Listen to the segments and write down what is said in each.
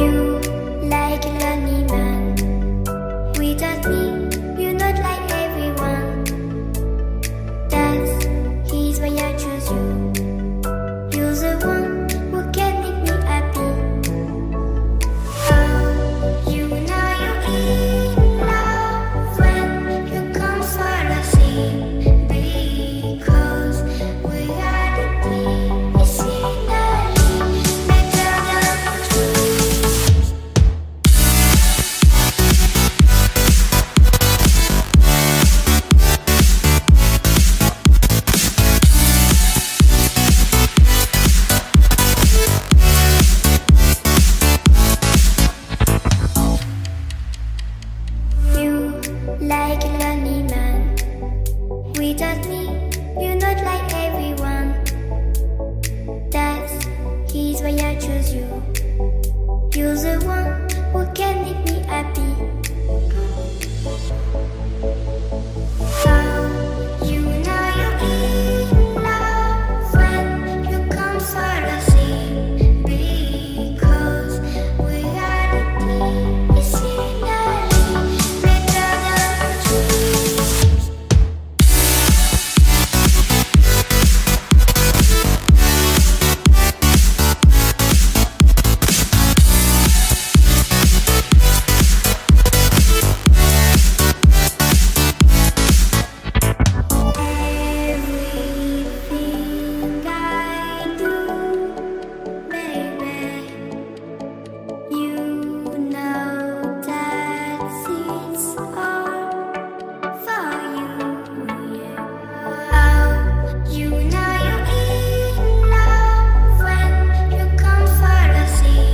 You like a lonely man. Without me, you're not like everyone. That's he's why I choose you. You're the one who can make me happy. Oh, you know you're in love when you come for the sea. Because we are the deep, it's finally better than dreams. You like a lonely man. Without me, you're not like everyone. That's he's why I choose you. You're the one who can make me happy. Oh, you know you're in love when you come for the sea. Because we are the deep, it's finally better than dreams. Everything I do, baby, you know that it's all for you, yeah. Oh, you know you're in love when you come for the sea.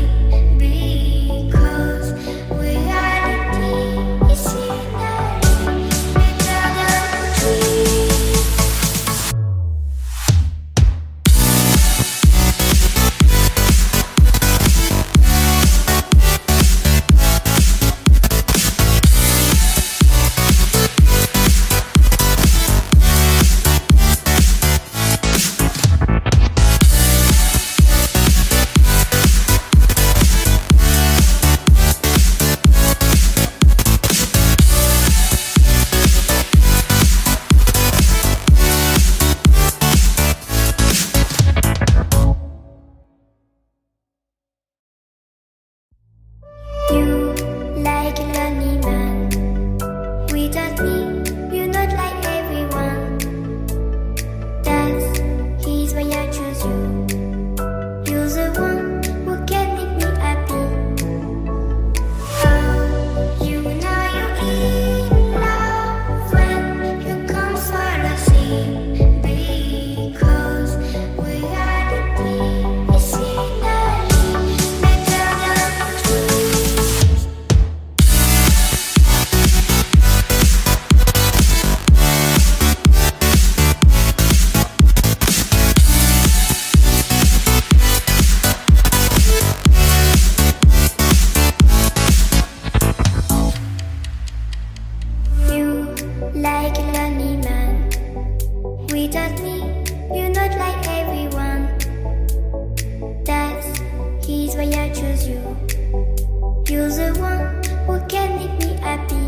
Because we are the deep, it's finally better than dreams. You like a lonely man. Without me, you're not like everyone. That's he's why I choose you. You're the one who can make me happy. Oh, you know you're in love when you come for the sea. Because we are the deep, it's finally better than dreams. You like a lonely man. Without me, you're not like everyone. That's he's why I choose you. You're the one who can make me happy.